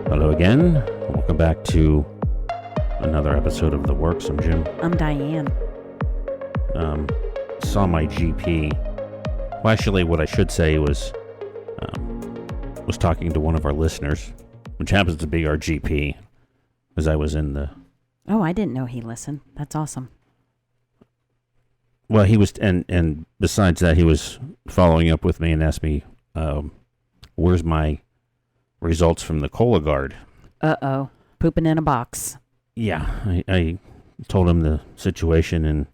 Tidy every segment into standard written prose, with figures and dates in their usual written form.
Hello again. Welcome back to another episode of The Works. I'm Jim. I'm Diane. Saw my GP. Well, actually, what I should say was talking to one of our listeners, which happens to be our GP, because I was in the... Oh, I didn't know he listened. That's awesome. Well, he was, and besides that, he was following up with me and asked me, where's my results from the Cologuard? Uh-oh. Pooping in a box. Yeah, I told him the situation, and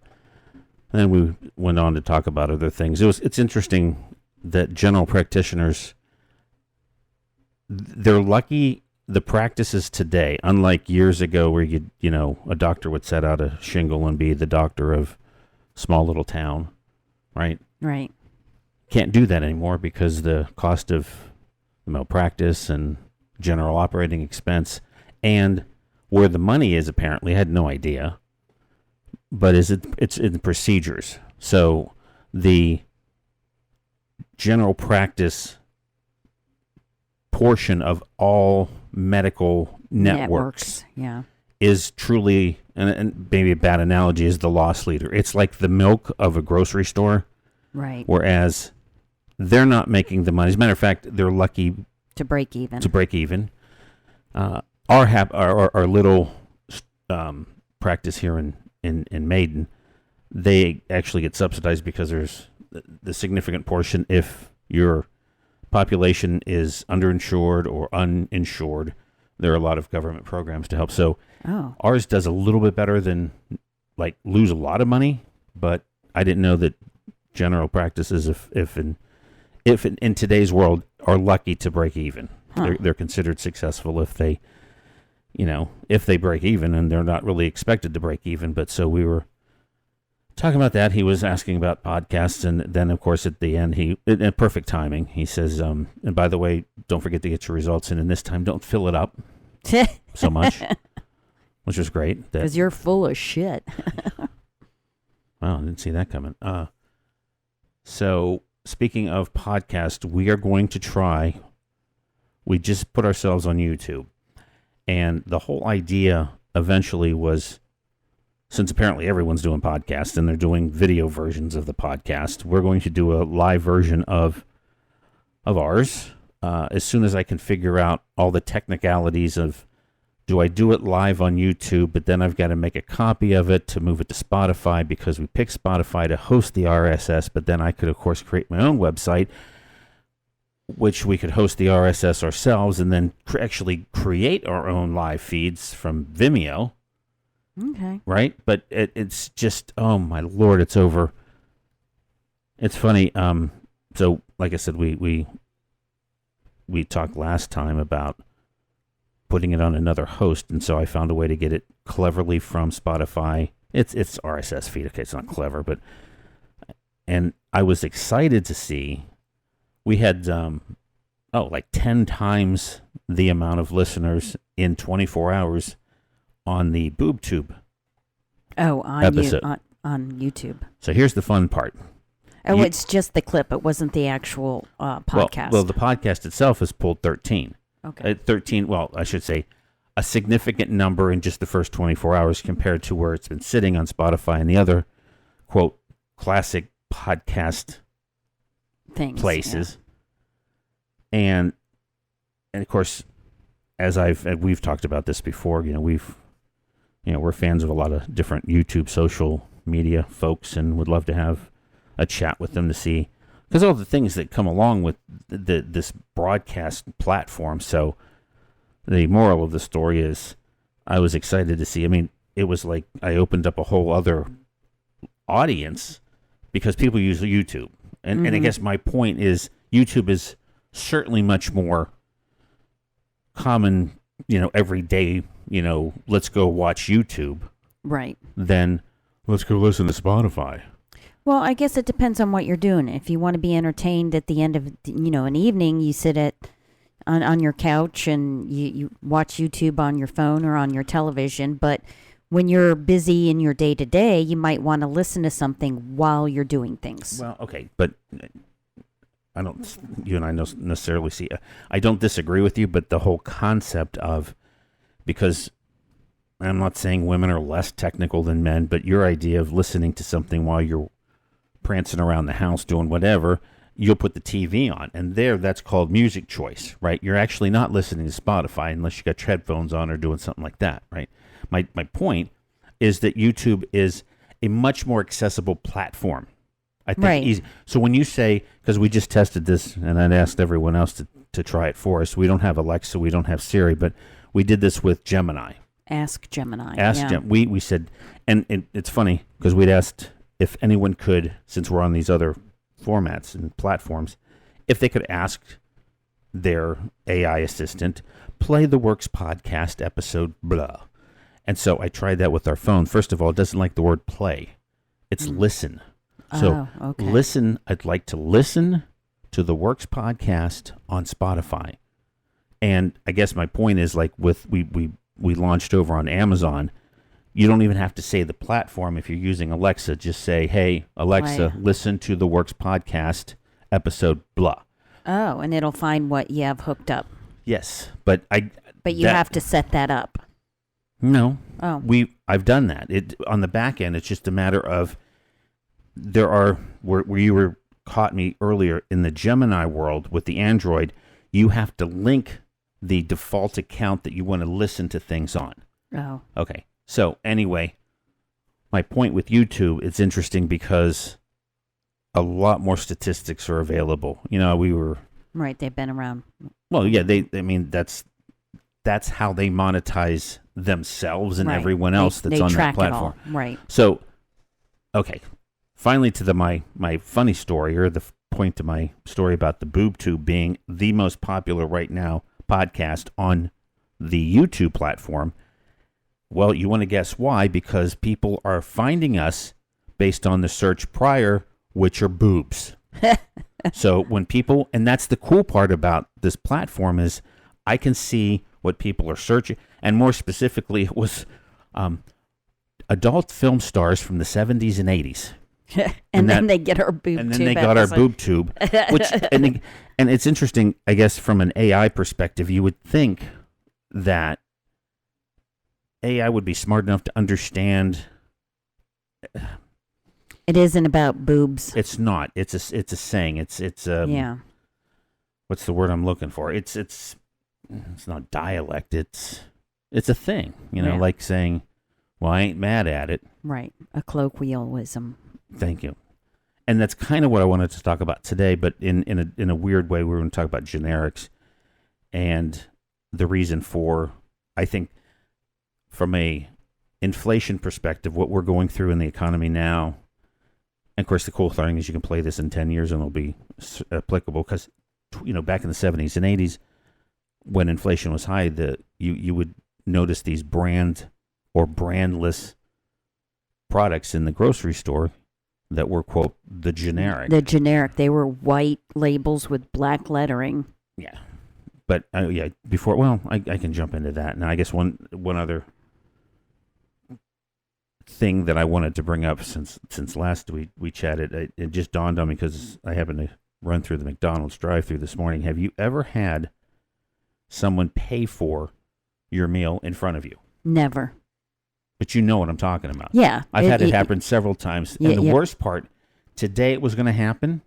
then we went on to talk about other things. It's interesting that general practitioners, they're lucky. The practices today, unlike years ago where a doctor would set out a shingle and be the doctor of small little town, right? Right. Can't do that anymore because the cost of malpractice and general operating expense and where the money is, apparently, I had no idea, but it's in procedures. So the general practice portion of all medical networks yeah, is truly, and maybe a bad analogy, is the loss leader. It's like the milk of a grocery store. Right. Whereas they're not making the money. As a matter of fact, they're lucky to break even. Our little practice here in Maiden, they actually get subsidized because there's the significant portion if your population is underinsured or uninsured. There are a lot of government programs to help. So ours does a little bit better than lose a lot of money, but I didn't know that general practices, if in today's world, are lucky to break even. They're considered successful if they break even, and they're not really expected to break even. But so we were talking about that. He was asking about podcasts, and then of course at the end, in perfect timing, he says, and by the way, don't forget to get your results in, and this time don't fill it up so much, which was great. Because you're full of shit. Wow, I didn't see that coming. So speaking of podcast, we are going to try. We just put ourselves on YouTube. And the whole idea eventually was, since apparently everyone's doing podcasts and they're doing video versions of the podcast, we're going to do a live version of ours. As soon as I can figure out all the technicalities of, do I do it live on YouTube, but then I've got to make a copy of it to move it to Spotify because we picked Spotify to host the RSS, but then I could, of course, create my own website, which we could host the RSS ourselves and then actually create our own live feeds from Vimeo. Okay. Right? But it's just, oh my Lord, it's over. It's funny. So like I said, we talked last time about putting it on another host, and so I found a way to get it cleverly from Spotify. It's RSS feed. Okay, it's not clever, and I was excited to see we had 10 times the amount of listeners in 24 hours on the BoobTube episode. On YouTube. So here's the fun part. Oh, it's just the clip. It wasn't the actual podcast. Well, the podcast itself has pulled 13. Okay. 13, well, I should say a significant number in just the first 24 hours compared to where it's been sitting on Spotify and the other, quote, classic podcast places. Yeah. And of course, as we've talked about this before, we're fans of a lot of different YouTube social media folks and would love to have a chat with them to see, because all the things that come along with this broadcast platform. So the moral of the story is I was excited to see. I mean, it was like I opened up a whole other audience because people use YouTube. And I guess my point is YouTube is certainly much more common, every day, let's go watch YouTube. Right. Than let's go listen to Spotify. Well, I guess it depends on what you're doing. If you want to be entertained at the end of, an evening, you sit on your couch and you watch YouTube on your phone or on your television. But when you're busy in your day-to-day, you might want to listen to something while you're doing things. Well, okay, but you and I don't necessarily see, I don't disagree with you, but the whole concept of, because I'm not saying women are less technical than men, but your idea of listening to something while you're prancing around the house doing whatever, you'll put the TV on, and that's called music choice, right? You're actually not listening to Spotify unless you got your headphones on or doing something like that, right? My point is that YouTube is a much more accessible platform. I think Right. easy. So when you say, because we just tested this, and I'd asked everyone else to try it for us. We don't have Alexa, we don't have Siri, but we did this with Gemini. Ask Gemini. We said, and it's funny because we'd asked if anyone could, since we're on these other formats and platforms, if they could ask their AI assistant, play the Works podcast episode, blah. And so I tried that with our phone. First of all, it doesn't like the word play. It's listen. So okay. listen, I'd like to listen to the Works podcast on Spotify. And I guess my point is, like, with we launched over on Amazon, you don't even have to say the platform if you're using Alexa. Just say, hey, Alexa, listen to the Works podcast episode, blah. Oh, and it'll find what you have hooked up. Yes, but you have to set that up. No. Oh. I've done that. On the back end, it's just a matter of where you caught me earlier in the Gemini world with the Android, you have to link the default account that you want to listen to things on. Oh. Okay. So anyway, my point with YouTube, it's interesting because a lot more statistics are available. We were Right, they've been around. Well, yeah, that's how they monetize themselves and everyone else that's on that platform. Right. So, okay, finally to my funny story, or the point to my story about the boob tube being the most popular right now podcast on the YouTube platform. Well, you want to guess why? Because people are finding us based on the search prior, which are boobs. So when people, and that's the cool part about this platform, is I can see what people are searching. And more specifically, it was adult film stars from the 70s and 80s. and then they get our boob tube. And then they got our boob tube. Which, and it's interesting, I guess, from an AI perspective, you would think that AI would be smart enough to understand. It isn't about boobs. It's not. It's a saying. It's yeah. What's the word I'm looking for? It's not dialect. It's a thing. Like saying, "Well, I ain't mad at it." Right. A colloquialism. Thank you. And that's kind of what I wanted to talk about today, but in a weird way, we're going to talk about generics and the reason for, I think, from a inflation perspective, what we're going through in the economy now. And of course, the cool thing is you can play this in 10 years and it'll be applicable because, back in the 70s and 80s, when inflation was high, you would notice these brand or brandless products in the grocery store that were, quote, the generic. The generic. They were white labels with black lettering. Yeah. But, before, well, I can jump into that. Now, I guess one other thing that I wanted to bring up since last we chatted, it just dawned on me because I happened to run through the McDonald's drive-thru this morning. Have you ever had someone pay for your meal in front of you? Never. But you know what I'm talking about. Yeah. I've had it happen several times. Yeah, and the worst part, today it was going to happen,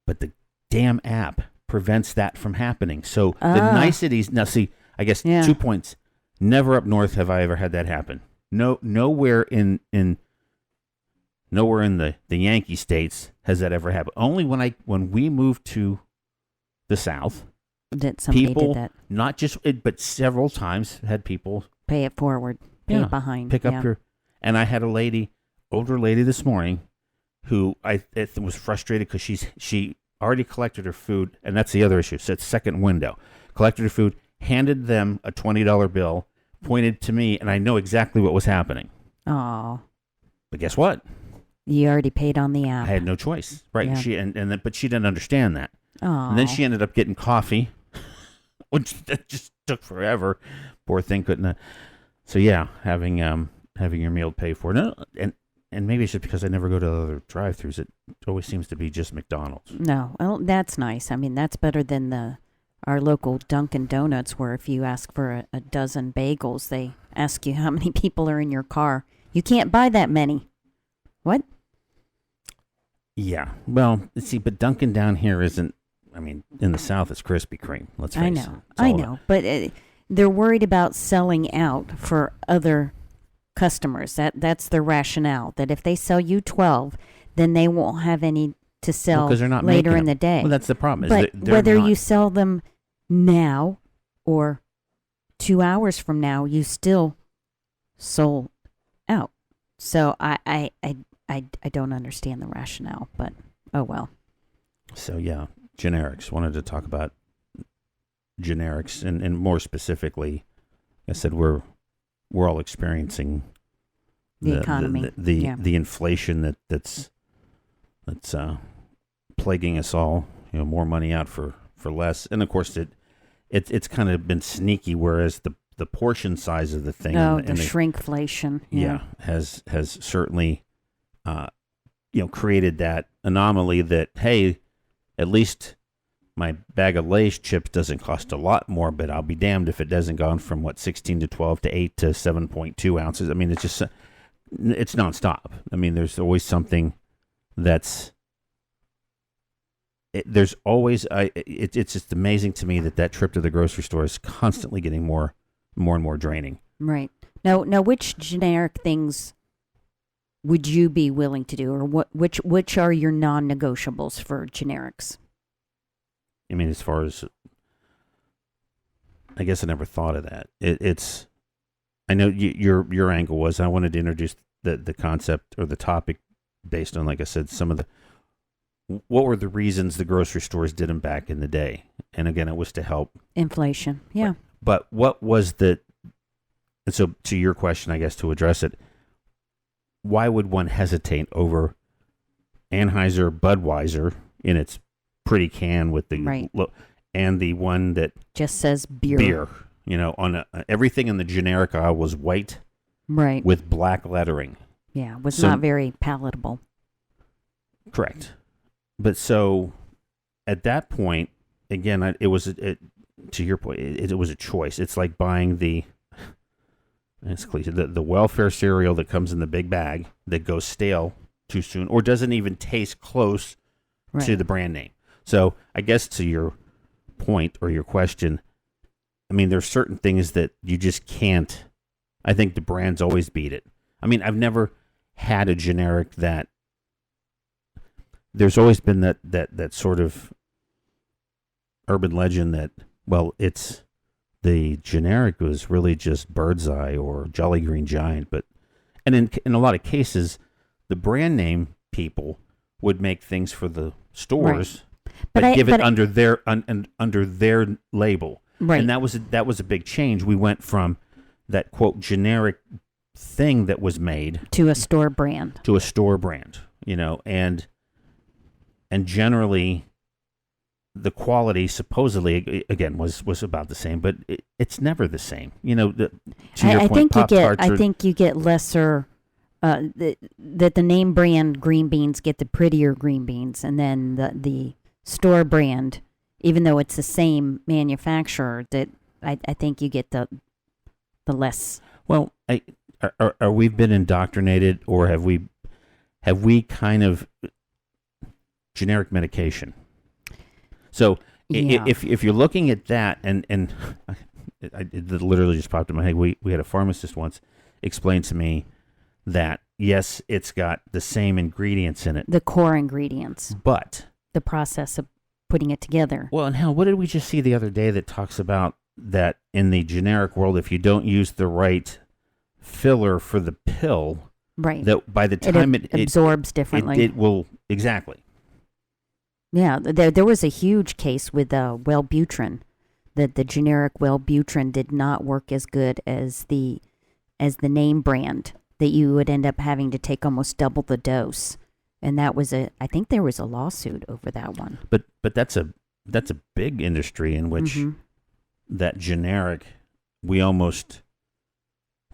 but the damn app prevents that from happening. So the niceties, now see, I guess 2 points. Never up north have I ever had that happen. Nowhere in the Yankee states has that ever happened. Only when we moved to the South, that somebody people, did that. not just but several times had people pay it forward, pay it behind, pick up your. And I had a older lady this morning, who I was frustrated because she already collected her food, and that's the other issue. So it's second window, collected her food, handed them a $20 bill. Pointed to me, and I know exactly what was happening. Oh. But guess what? You already paid on the app. I had no choice, right? Yeah. But she didn't understand that. Oh. And then she ended up getting coffee, which that just took forever. Poor thing couldn't. So yeah, having your meal paid for. No, and and maybe it's just because I never go to other drive-thrus. It always seems to be just McDonald's. No, well, that's nice. I mean, that's better than our local Dunkin' Donuts, where if you ask for a dozen bagels, they ask you how many people are in your car. You can't buy that many. What? Yeah. Well, see, but Dunkin' down here isn't. I mean, in the South, it's Krispy Kreme. Let's face it. I know, but they're worried about selling out for other customers. That's their rationale. That if they sell you 12, then they won't have any to sell they're not later in them. the day. Well, that's the problem. But they're whether not. you sell them now or 2 hours from now, you still sold out. So I don't understand the rationale, but oh well. So yeah, generics. Wanted to talk about generics, and more specifically, I said we're all experiencing the economy, the inflation that's plaguing us all. You know, more money out for less, and of course it's kind of been sneaky. Whereas the portion size of the thing, the shrinkflation, has certainly created that anomaly that, hey, at least my bag of Lay's chips doesn't cost a lot more, but I'll be damned if it doesn't go from 16 to 12 to 8 to 7.2 ounces. I mean, it's nonstop. I mean, there's always something that's. There's always. It's just amazing to me that trip to the grocery store is constantly getting more and more draining. Right. Now, which generic things would you be willing to do, or which are your non-negotiables for generics? I mean, as far as, I guess I never thought of that. It's, I know your angle was I wanted to introduce the concept or the topic based on, like I said, some of what were the reasons the grocery stores did them back in the day, and again, it was to help inflation. Yeah. But what was and so to your question, I guess to address it, why would one hesitate over Anheuser Budweiser in its pretty can with the and the one that just says beer? You know, on everything in the generic aisle was white, right, with black lettering. Yeah, was not very palatable. Correct, but so at that point, again, it was to your point, it was a choice. It's like buying the welfare cereal that comes in the big bag that goes stale too soon or doesn't even taste close to the brand name. So I guess to your point or your question, I mean, there's certain things that you just can't. I think the brands always beat it. I mean, I've never had a generic that. There's always been that sort of urban legend that, well, it's the generic was really just Bird's Eye or Jolly Green Giant, and in a lot of cases, the brand name people would make things for the stores, but give it under their label, right? And that was a big change. We went from that quote generic thing that was made to a store brand, you know, and generally. The quality supposedly again was about the same, but it's never the same. You know, to your point, I think you get lesser. That the name brand green beans get the prettier green beans, and then the store brand, even though it's the same manufacturer, that I think you get the less. Well, are we been indoctrinated, or have we kind of generic medication? So if you're looking at that, and it literally just popped in my head, we had a pharmacist once explain to me that, yes, it's got the same ingredients in it. The core ingredients. But the process of putting it together. Well, and hell, what did we just see the other day that talks about that in the generic world, if you don't use the right filler for the pill, right, that by the time it absorbs differently. It will, exactly. Yeah, there was a huge case with Wellbutrin, that the generic Wellbutrin did not work as good as the name brand, that you would end up having to take almost double the dose, and that was I think there was a lawsuit over that one. But that's a big industry in which that generic, we almost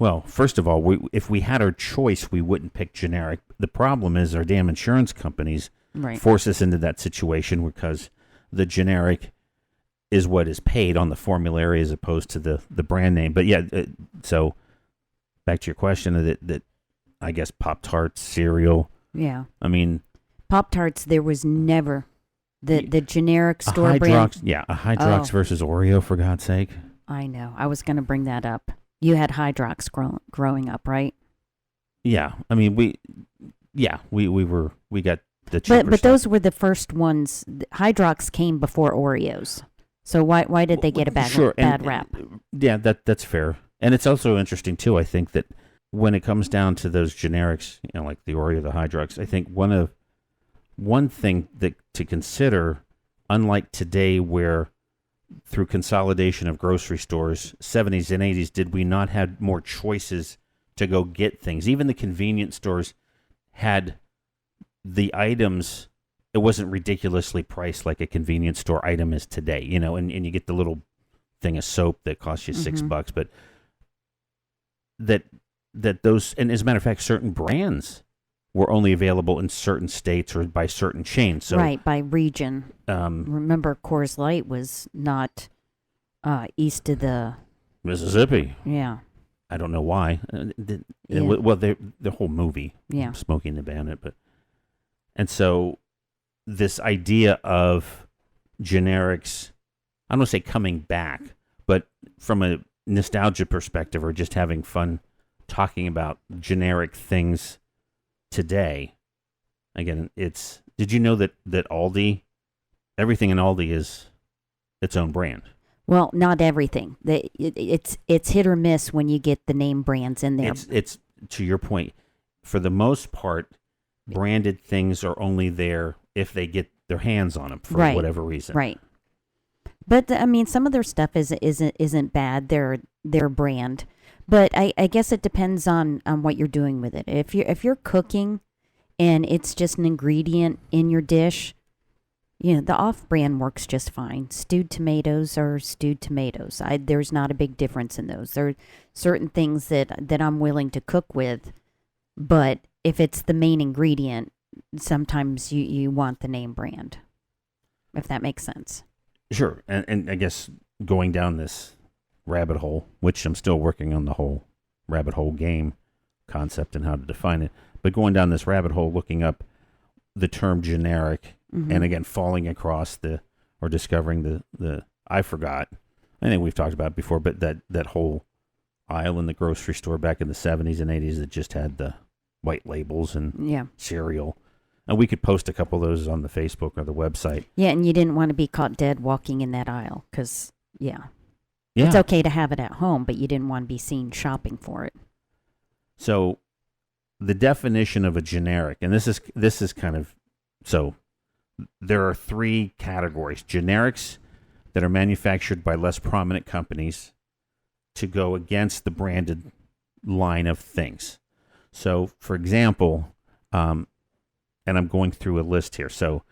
Well, first of all, if we had our choice, we wouldn't pick generic. The problem is our damn insurance companies Right. force us into that situation because the generic is what is paid on the formulary as opposed to the brand name. But yeah, so back to your question that I guess Pop-Tarts, cereal. Yeah. I mean, Pop-Tarts, there was never the generic store brand. Yeah, a Hydrox versus Oreo, for God's sake. I know. I was going to bring that up. You had Hydrox growing up, right? Yeah, I mean we got the cheaper But stuff. those were the first ones. Hydrox came before Oreos. So why did they get a bad rap? Yeah, that's fair. And it's also interesting too, I think, that when it comes down to those generics, like the Oreo, the Hydrox, I think one thing that to consider, unlike today where through consolidation of grocery stores, 70s and 80s, did we not have more choices to go get things? Even the convenience stores had the items. It wasn't ridiculously priced like a convenience store item is today, and you get the little thing of soap that costs you $6, but that those, and as a matter of fact, certain brands were only available in certain states or by certain chains. So, right, by region. Remember, Coors Light was not east of the Mississippi. Yeah. I don't know why. Yeah. Well, the whole movie, Yeah. Smokey and the Bandit, and so this idea of generics, I don't want to say coming back, but from a nostalgia perspective or just having fun talking about generic things today. Again, did you know that Aldi, everything in Aldi is its own brand? Well, not everything. It's hit or miss when you get the name brands in there. It's to your point, for the most part, branded things are only there if they get their hands on them for whatever reason. Right. But I mean, some of their stuff isn't bad. Their brand, but I guess it depends on what you're doing with it. If you're cooking, and it's just an ingredient in your dish, the off-brand works just fine. Stewed tomatoes are stewed tomatoes. There's not a big difference in those. There are certain things that I'm willing to cook with, but if it's the main ingredient, sometimes you want the name brand, if that makes sense. Sure. And I guess going down this rabbit hole, which I'm still working on the whole rabbit hole game concept and how to define it, but going down this rabbit hole, looking up the term generic, and again, falling across or discovering I forgot, I think we've talked about it before, but that whole aisle in the grocery store back in the 70s and 80s that just had the white labels and cereal. And we could post a couple of those on the Facebook or the website. Yeah, and you didn't want to be caught dead walking in that aisle because, it's okay to have it at home, but you didn't want to be seen shopping for it. So the definition of a generic, and this is kind of, so there are three categories. Generics that are manufactured by less prominent companies to go against the branded line of things. So, for example, and I'm going through a list here. So,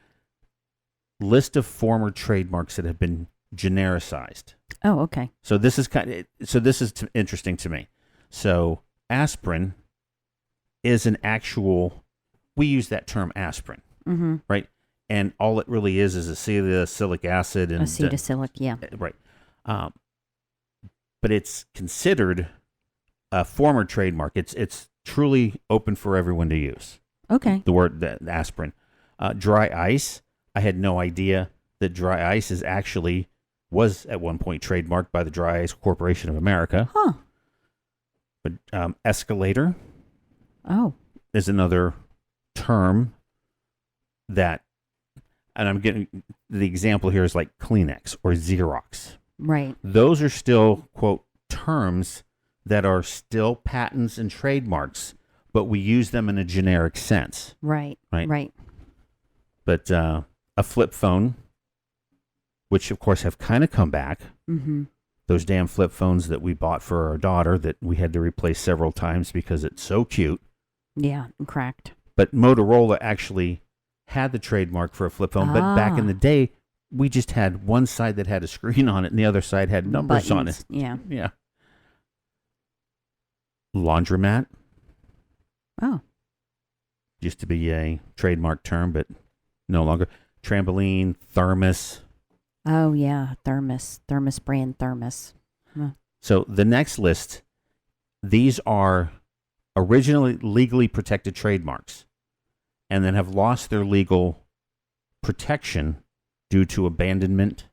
list of former trademarks that have been genericized. Oh, okay. So this is interesting to me. So aspirin is an actual. We use that term aspirin, right? And all it really is acetylsalicylic acid and acetylsalicylic, yeah, right. But it's considered a former trademark. It's truly open for everyone to use. Okay. The aspirin. Dry ice. I had no idea that dry ice was at one point trademarked by the Dry Ice Corporation of America. Huh. But escalator. Oh. Is another term that, and I'm getting the example here is like Kleenex or Xerox. Right. Those are still, quote, terms that are still patents and trademarks, but we use them in a generic sense. Right. But a flip phone, which of course have kind of come back. Mm-hmm. Those damn flip phones that we bought for our daughter that we had to replace several times because it's so cute. Yeah, and cracked. But Motorola actually had the trademark for a flip phone, but back in the day, we just had one side that had a screen on it and the other side had numbers on it. Yeah. Yeah. Laundromat Oh. used to be a trademark term, but no longer. Trampoline, thermos. Oh, yeah. Thermos brand thermos. Huh. So the next list, these are originally legally protected trademarks and then have lost their legal protection due to abandonment.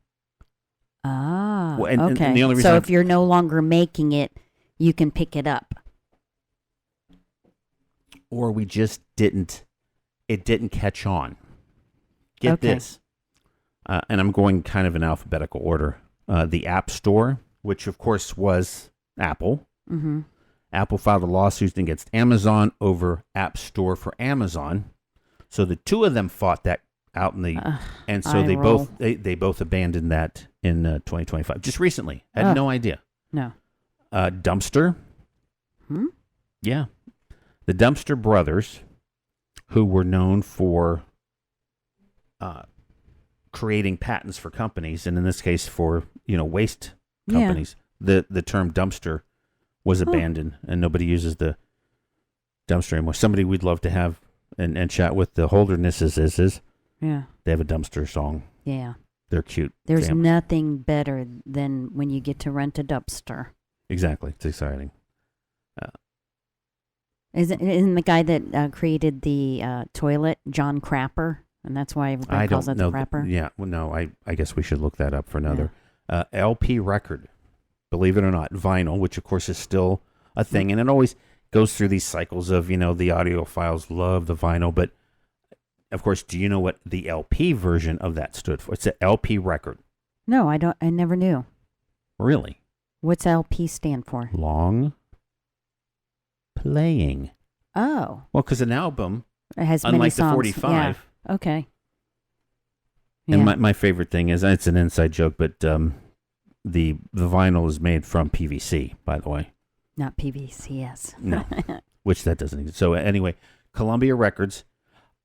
Ah, Well, and okay. the only reason So I'm- if you're no longer making it, you can pick it up. Or we just it didn't catch on. Get Okay. this. And I'm going kind of in alphabetical order. The App Store, which of course was Apple. Mm-hmm. Apple filed a lawsuit against Amazon over App Store for Amazon. So the two of them fought that out in the, and so they both abandoned that in 2025, just recently. I had no idea. No. Dumpster. Hmm? Yeah, the Dumpster brothers, who were known for creating patents for companies, and in this case for waste companies. The term dumpster was abandoned, and nobody uses the dumpster anymore. Somebody we'd love to have and chat with, the Holdernesses is Yeah. they have a dumpster song. Yeah. They're cute. There's family. nothing better than when you get to rent a dumpster. Exactly. It's exciting. Isn't the guy that created the toilet John Crapper? And that's why everybody I calls don't it know. the Crapper? Yeah. Well, no, I guess we should look that up for another. LP record. Believe it or not, vinyl, which of course is still a thing. And it always goes through these cycles of, the audiophiles love the vinyl. But of course, do you know what the LP version of that stood for? It's an LP record. No, I don't. I never knew. Really? What's LP stand for? Long playing. Oh. Well, because an album, It has many unlike the songs. 45. Yeah. Okay. And Yeah. my favorite thing is, it's an inside joke, but the vinyl is made from PVC, by the way. Not PVC, yes. No, which that doesn't exist. So anyway, Columbia Records.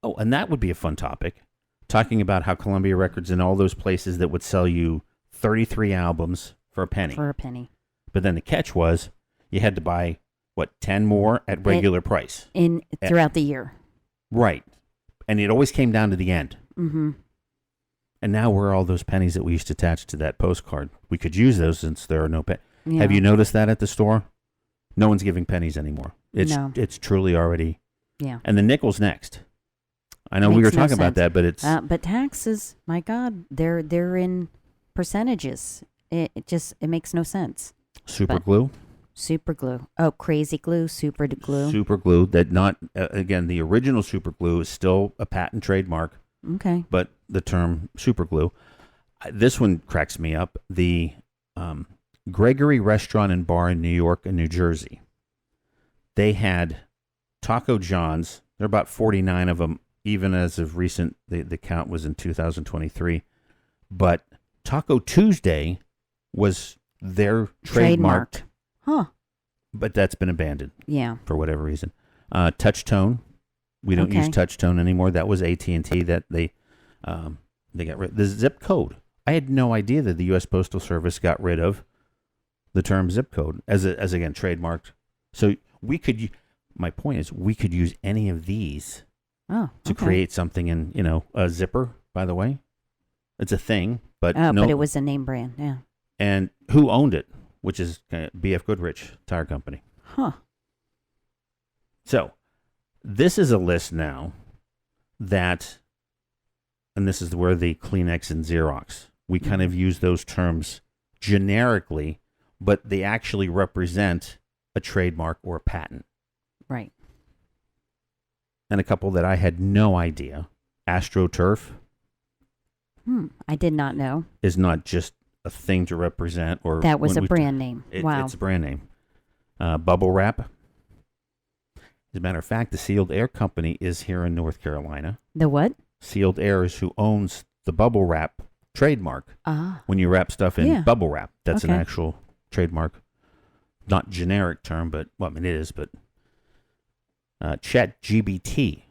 Oh, and that would be a fun topic, talking about how Columbia Records and all those places that would sell you 33 albums for a penny. For a penny. But then the catch was you had to buy, 10 more at regular price. Throughout the year. Right. And it always came down to the end. Mm-hmm. And now where are all those pennies that we used to attach to that postcard? We could use those since there are no pennies. Yeah. Have you noticed that at the store? No one's giving pennies anymore. It's truly already. Yeah. And the nickel's next. I know we were Makes no talking about sense. that, but it's But taxes, my God, they're in percentages. It makes no sense. super glue. Super glue. Oh, crazy glue, super glue. Super glue. That not again, the original super glue is still a patent trademark, Okay. but the term super glue. This one cracks me up. The Gregory Restaurant and Bar in New York and New Jersey. They had Taco John's. There are about 49 of them, even as of recent. The count was in 2023. But Taco Tuesday was their trademarked. Huh. But that's been abandoned Yeah. for whatever reason. Touch Tone. We don't use Okay. Touch Tone anymore. That was AT&T that they got rid of. The zip code. I had no idea that the U.S. Postal Service got rid of the term zip code as again trademarked. So we could. My point is, we could use any of these Oh. to okay. create something in a zipper. By the way, it's a thing, but Oh, no. but it was a name brand. Yeah. And who owned it? Which is BF Goodrich Tire Company. Huh. So this is a list now that, and this is where the Kleenex and Xerox, we kind of use those terms generically, but they actually represent a trademark or a patent. Right. And a couple that I had no idea. AstroTurf I did not know. is not just a thing to represent, or That was when a we- brand name. Wow. It's a brand name. Bubble Wrap. As a matter of fact, the Sealed Air Company is here in North Carolina. The what? Sealed Air is who owns the Bubble Wrap trademark. Ah. When you wrap stuff in Yeah. bubble wrap, that's an Okay. actual trademark. Not generic term, but it is. But ChatGPT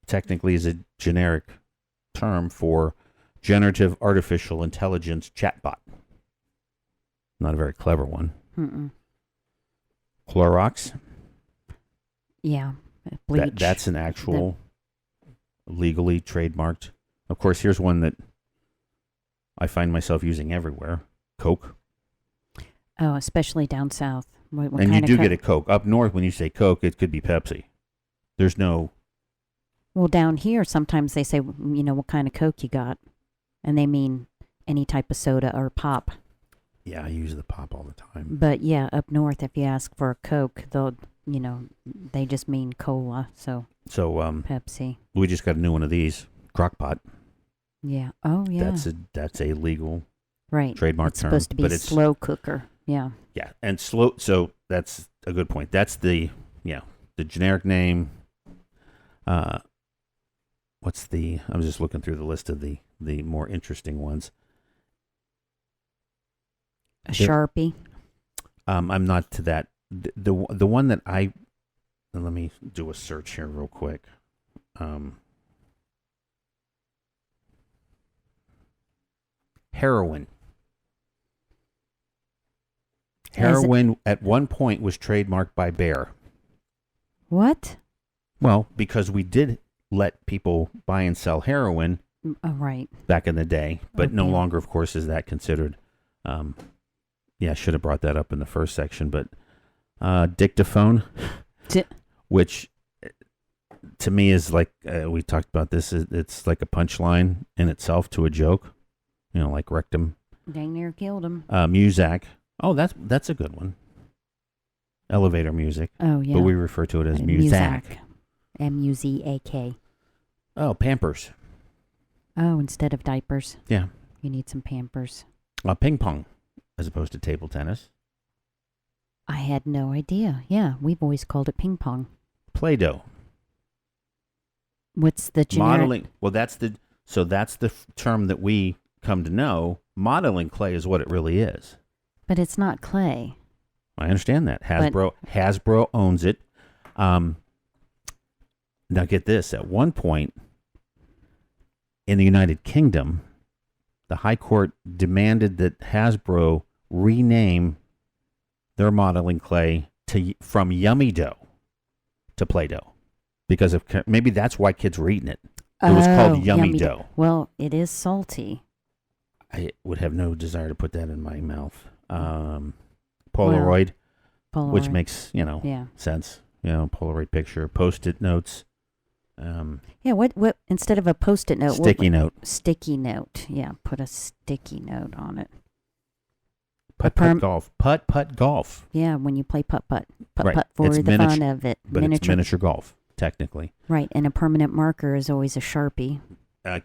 technically is a generic term for generative artificial intelligence chatbot. Not a very clever one. Mm-mm. Clorox. Yeah, bleach. That's an actual legally trademarked. Of course, here's one that I find myself using everywhere. Coke. Oh, especially down south. What And you kind do of get a Coke. Up north, when you say Coke, it could be Pepsi. There's no... Well, down here, sometimes they say, what kind of Coke you got. And they mean any type of soda or pop. Yeah, I use the pop all the time. But yeah, up north, if you ask for a Coke, they'll, they just mean cola. So Pepsi. We just got a new one of these. Crock-Pot. Yeah. Oh, yeah. That's a legal right. trademark It's term. supposed to be but a slow cooker. Yeah. Yeah, and slow. So that's a good point. That's the generic name. What's the? I was just looking through the list of the more interesting ones. A Sharpie. I'm not to that. The one that I. Let me do a search here real quick. Heroin. Heroin at one point was trademarked by Bayer. What? Well, because we did let people buy and sell heroin right. back in the day, but no longer, of course, is that considered. I should have brought that up in the first section, but dictaphone, which to me is like, we talked about this, it's like a punchline in itself to a joke, like rectum. Dang near killed him. Muzak. Oh, that's a good one. Elevator music. Oh, yeah. But we refer to it as Muzak. Muzak. Oh, Pampers. Oh, instead of diapers. Yeah. You need some Pampers. Ping pong, as opposed to table tennis. I had no idea. Yeah, we've always called it ping pong. Play-Doh. What's the generic? Modeling. Well, that's the term that we come to know. Modeling clay is what it really is. But it's not clay. I understand that. Hasbro owns it. Now get this. At one point in the United Kingdom, the High Court demanded that Hasbro rename their modeling clay from Yummy Dough to Play-Doh. Because maybe that's why kids were eating it. It was called Yummy Dough. Well, it is salty. I would have no desire to put that in my mouth. Polaroid, which makes, sense. Polaroid picture, Post-it notes. What instead of a Post-it note? Sticky note. Sticky note. Yeah, put a sticky note on it. Putt-putt golf. Putt-putt golf. Yeah, when you play putt-putt. Right. Putt-putt for the fun of it. But it's miniature golf, technically. Right, and a permanent marker is always a Sharpie.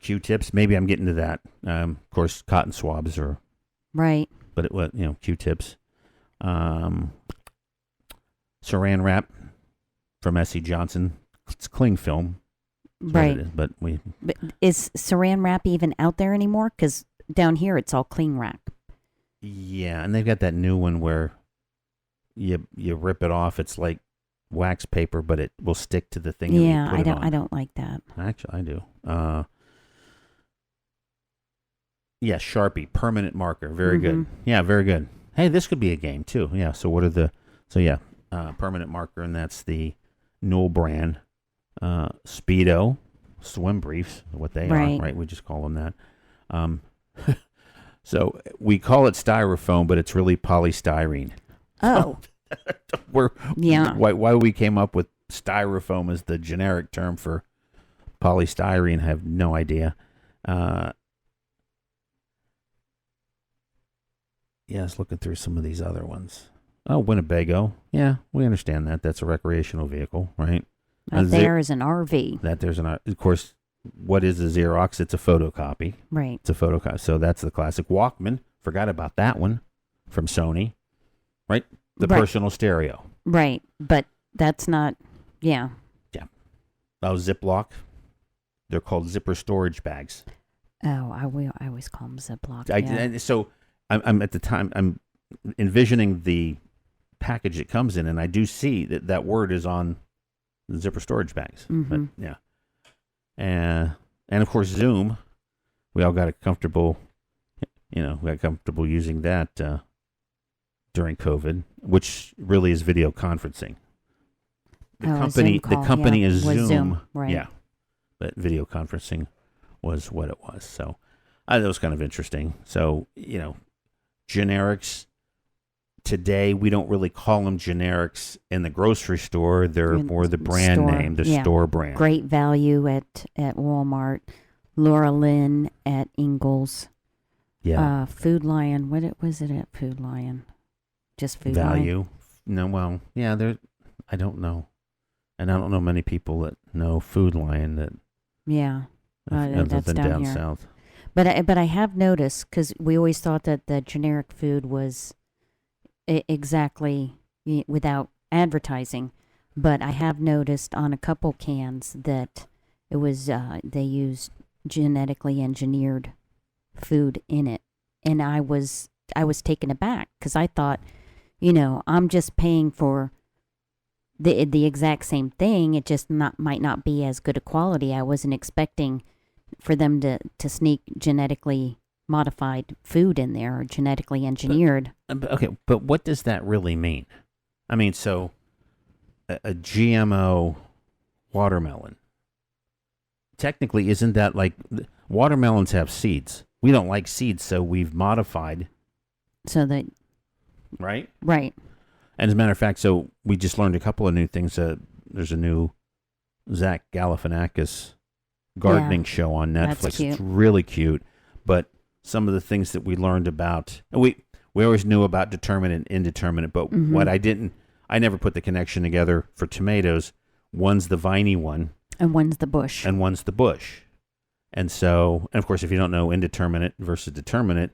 Q-tips, maybe I'm getting to that. Of course, cotton swabs are... Right. But it was, Q-tips. Saran wrap from S.C. Johnson. It's cling film. Right. But is Saran wrap even out there anymore? Because down here it's all cling wrap. Yeah, and they've got that new one where you rip it off. It's like wax paper, but it will stick to the thing. Yeah, I don't like that. Actually, I do. Yeah, Sharpie, permanent marker, very good. Yeah, very good. Hey, this could be a game too. Yeah. So what are permanent marker, and that's the Newell brand. Speedo, swim briefs, what they are, right? We just call them that. So we call it styrofoam, but it's really polystyrene. Oh. Why we came up with styrofoam as the generic term for polystyrene, I have no idea. I was looking through some of these other ones. Oh, Winnebago. Yeah, we understand that. That's a recreational vehicle, right? There is an RV. Of course, what is a Xerox? It's a photocopy. Right. It's a photocopy. So that's the classic Walkman. Forgot about that one from Sony, right? The personal stereo. Right. But that's not, yeah. Yeah. Oh, Ziploc. They're called zipper storage bags. Oh, I always call them Ziploc. So I'm at the time, I'm envisioning the package it comes in, and I do see that word is on the zipper storage bags. Mm-hmm. But, yeah. And of course, Zoom. We all got comfortable using that during COVID, which really is video conferencing. A Zoom call, the company is was Zoom. right? Yeah, but video conferencing was what it was. So that was kind of interesting. So, generics today, we don't really call them generics in the grocery store. They're more the brand name, the store brand. Great Value at Walmart, Laura Lynn at Ingles. Yeah. Food Lion. What was it at Food Lion? Just Food Value. Lion? No, well, yeah, I don't know. And I don't know many people that know Food Lion that. Yeah. Other That's than down here. south. But I have noticed, because we always thought that the generic food was exactly without advertising, but I have noticed on a couple cans that it was they used genetically engineered food in it, and I was taken aback because I thought, I'm just paying for the exact same thing. It just might not be as good a quality. I wasn't expecting for them to sneak genetically modified food in there or genetically engineered. But what does that really mean? I mean, so a GMO watermelon, technically, isn't that like watermelons have seeds? We don't like seeds, so we've modified. So that. Right? Right. And as a matter of fact, so we just learned a couple of new things. There's a new Zach Galifianakis gardening show on Netflix. That's cute. It's really cute. But some of the things that we learned about, and we always knew about determinate and indeterminate, but what I never put the connection together for tomatoes. One's the viney one. And one's the bush. And one's the bush. And so, and of course, if you don't know indeterminate versus determinate,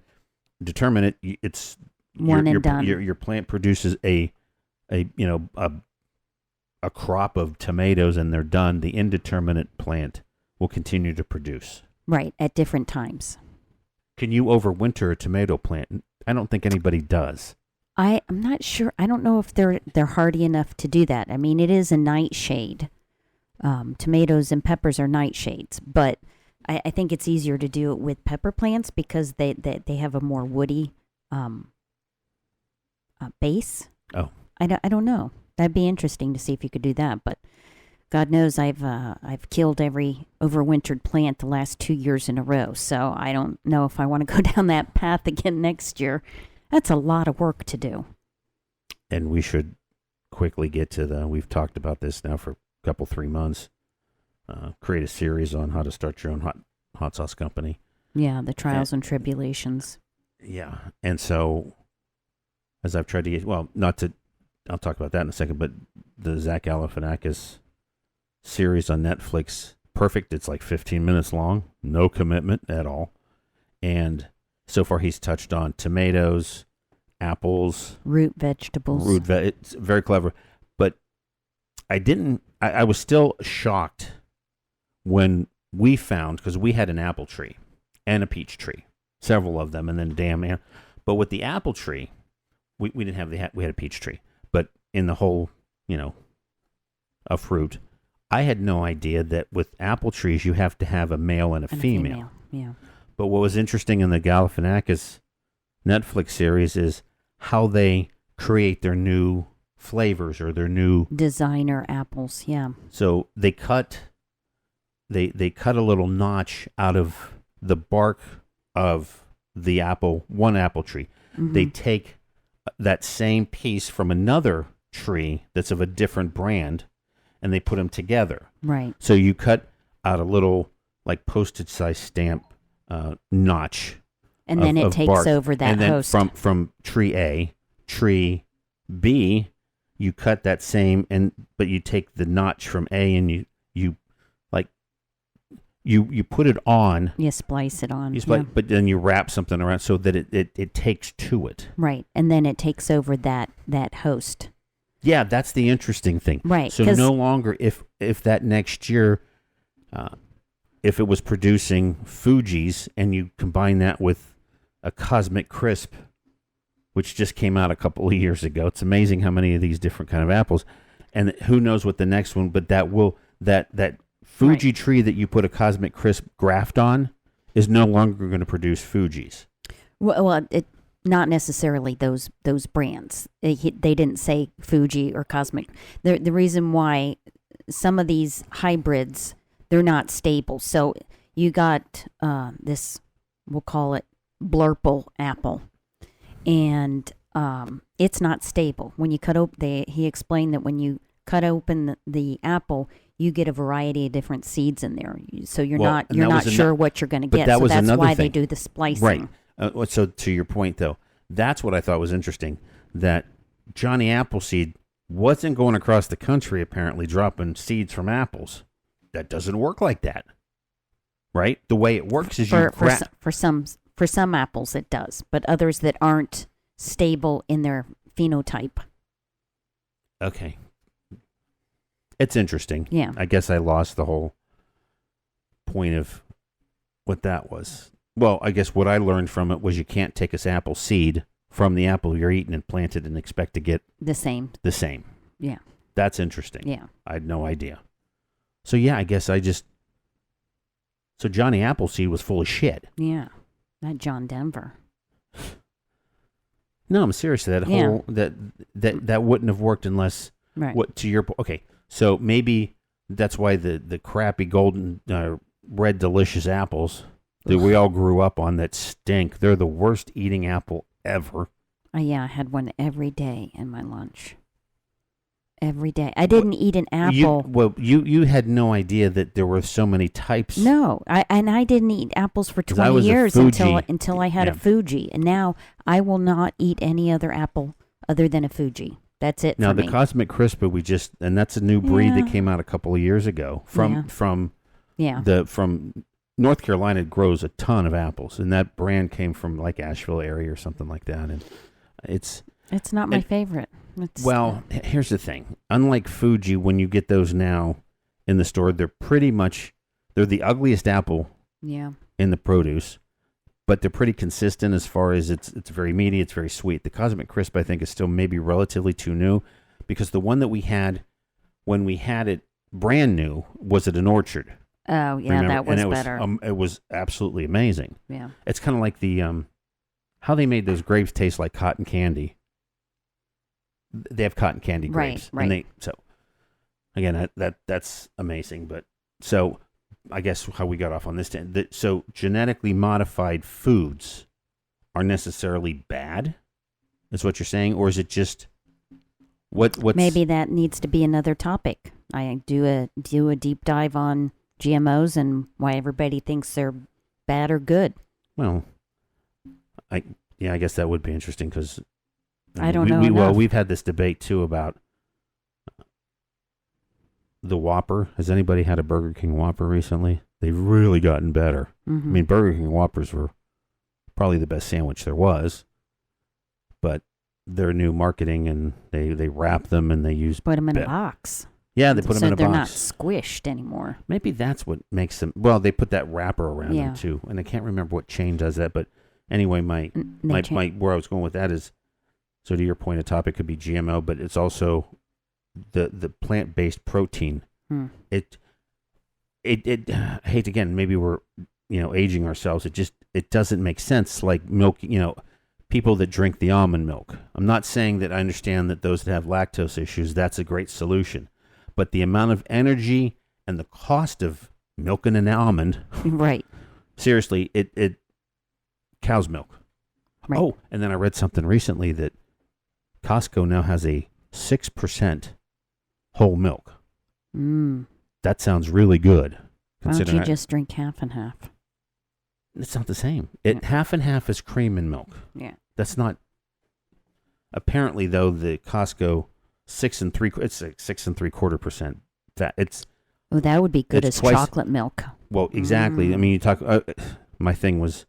it's done. Your plant produces a crop of tomatoes and they're done. The indeterminate plant will continue to produce. Right, at different times. Can you overwinter a tomato plant? I don't think anybody does. I'm not sure. I don't know if they're hardy enough to do that. I mean, it is a nightshade. Tomatoes and peppers are nightshades, but I think it's easier to do it with pepper plants because they have a more woody base. Oh, I don't know. That'd be interesting to see if you could do that, but God knows I've killed every overwintered plant the last 2 years in a row, so I don't know if I want to go down that path again next year. That's a lot of work to do. And we should quickly get to we've talked about this now for a couple, 3 months, create a series on how to start your own hot sauce company. Yeah, the trials and tribulations. Yeah, and so as I've tried to get, I'll talk about that in a second, but the Zach Galifianakis series on Netflix, perfect. It's like 15 minutes long, no commitment at all. And so far he's touched on tomatoes, apples, root vegetables. It's very clever. But I was still shocked when we found, because we had an apple tree and a peach tree, several of them, and then but with the apple tree, we didn't have we had a peach tree, but in the whole, a fruit, I had no idea that with apple trees you have to have a male and a female. Yeah. But what was interesting in the Galifianakis Netflix series is how they create their new flavors or their new designer apples. Yeah. So they cut a little notch out of the bark of the one apple tree. Mm-hmm. They take that same piece from another tree that's of a different brand, and they put them together. Right. So you cut out a little, like, postage-size stamp notch. And then it takes bark. over that and then host. From tree A, tree B, you cut that same, but you take the notch from A and you put it on. You splice it on. But then you wrap something around so that it takes to it. Right. And then it takes over that host. Yeah, that's the interesting thing. Right. So no longer, if that next year, if it was producing Fuji's and you combine that with a Cosmic Crisp, which just came out a couple of years ago, it's amazing how many of these different kind of apples, and who knows what the next one, but that Fuji tree that you put a Cosmic Crisp graft on is no longer going to produce Fuji's. Well, Not necessarily those brands. They didn't say Fuji or Cosmic. The reason why some of these hybrids, they're not stable. So you got this, we'll call it blurple apple, and it's not stable. When you cut open, he explained that when you cut open the apple, you get a variety of different seeds in there. So you're not sure what you're going to get. That was that's why thing. they do the splicing. Right. So to your point, though, that's what I thought was interesting, that Johnny Appleseed wasn't going across the country apparently dropping seeds from apples. That doesn't work like that, right? The way it works is for some apples it does, but others that aren't stable in their phenotype. Okay. It's interesting. Yeah. I guess I lost the whole point of what that was. Well, I guess what I learned from it was you can't take a apple seed from the apple you're eating and plant it and expect to get the same. Yeah. That's interesting. Yeah. I had no idea. So yeah, I guess so Johnny Appleseed was full of shit. Yeah. Not John Denver. No, I'm serious. That whole that wouldn't have worked unless what to your point. Okay. So maybe that's why the crappy golden red delicious apples that we all grew up on that stink. They're the worst eating apple ever. Yeah, I had one every day in my lunch. Every day. I didn't eat an apple. You had no idea that there were so many types. No, I didn't eat apples for 20 years until I had a Fuji, and now I will not eat any other apple other than a Fuji. That's it. Now for the me. Cosmic Crispa and that's a new breed that came out a couple of years ago from North Carolina. Grows a ton of apples, and that brand came from like Asheville area or something like that, and it's not my favorite. Here's the thing. Unlike Fuji, when you get those now in the store, they're the ugliest apple in the produce, but they're pretty consistent as far as it's very meaty, it's very sweet. The Cosmic Crisp, I think, is still maybe relatively too new, because the one that we had when we had it brand new was at an orchard. Oh, yeah, remember? That was better. It was absolutely amazing. Yeah. It's kind of like the how they made those grapes taste like cotton candy. They have cotton candy grapes. Right. And so again, that's amazing. But so I guess how we got off on this, so genetically modified foods are necessarily bad, is what you're saying? Or is it just what's maybe that needs to be another topic. I do a deep dive on GMOs and why everybody thinks they're bad or good. Well, I guess that would be interesting, because I don't know. We've had this debate too about the Whopper. Has anybody had a Burger King Whopper recently? They've really gotten better. Mm-hmm. I mean, Burger King Whoppers were probably the best sandwich there was, but their new marketing, and they wrap them and they put them in a box. Yeah, they put them in a box. So they're not squished anymore. Maybe that's what makes them. Well, they put that wrapper around them too, and I can't remember what chain does that. But anyway, my where I was going with that is, so to your point, a topic could be GMO, but it's also the plant-based protein. It I hate, again, maybe we're aging ourselves. It doesn't make sense. Like milk, people that drink the almond milk. I'm not saying that I understand that those that have lactose issues, that's a great solution. But the amount of energy and the cost of milking an almond, right? Seriously, it cow's milk. Right. Oh, and then I read something recently that Costco now has a 6% whole milk. That sounds really good. Why don't you just drink half and half? It's not the same. Half and half is cream and milk. Yeah. That's not. Apparently, though, the Costco 6 3/4% fat. That would be good as chocolate milk. Well, exactly. I mean, you talk. My thing was,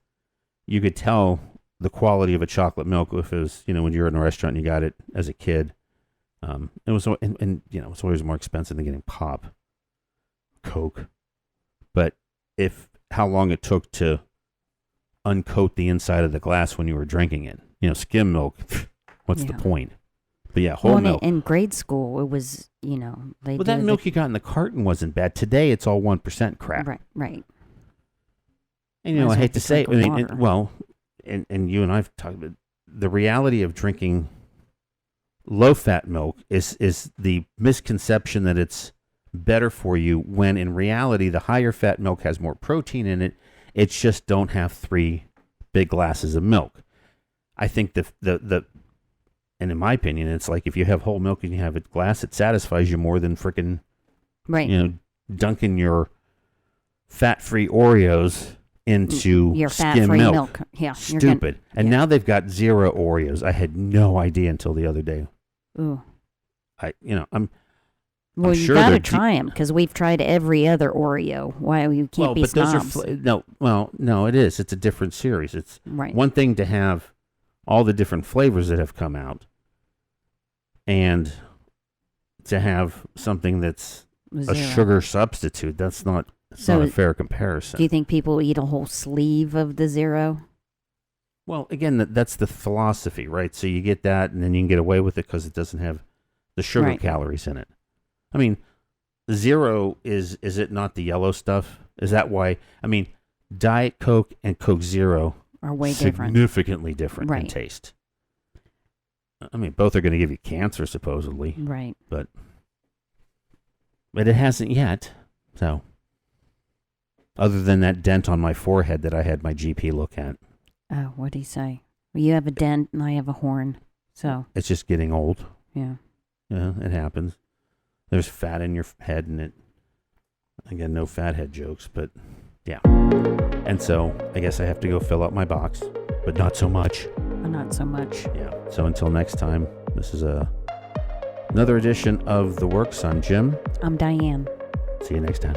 you could tell the quality of a chocolate milk if it was, when you're in a restaurant and you got it as a kid. It was, and it's always more expensive than getting pop, Coke. But how long it took to uncoat the inside of the glass when you were drinking it, skim milk. What's the point? But yeah, whole milk. In grade school, it was, that milk you got in the carton wasn't bad. Today, it's all 1% crap. Right. And I hate to say it. And you and I've talked about the reality of drinking low-fat milk is the misconception that it's better for you, when in reality the higher fat milk has more protein in it. It's just don't have 3 big glasses of milk. I think the and in my opinion, it's like if you have whole milk and you have a glass, it satisfies you more than freaking dunking your fat-free Oreos into your skim fat-free milk. Yeah, Stupid. And now they've got 0 Oreos. I had no idea until the other day. Ooh. Well, you got to try them, because we've tried every other Oreo. Why you can't be snobs? No, it is. It's a different series. It's right. One thing to have all the different flavors that have come out, and to have something that's a sugar substitute. That's not a fair comparison. Do you think people eat a whole sleeve of the 0? Well, again, that's the philosophy, right? So you get that, and then you can get away with it because it doesn't have the sugar calories in it. I mean, 0 is it not the yellow stuff? Is that why? I mean, Diet Coke and Coke Zero are way significantly different in taste. I mean, both are going to give you cancer, supposedly. Right. But it hasn't yet. So, other than that dent on my forehead that I had my GP look at. Oh, what'd he say? Well, you have a dent and I have a horn. So it's just getting old. Yeah. Yeah, it happens. There's fat in your head, and it, again, no fat head jokes, but yeah. And so I guess I have to go fill out my box, but not so much. Not so much. Yeah. So until next time, this is another edition of The Works. I'm Jim. I'm Diane. See you next time.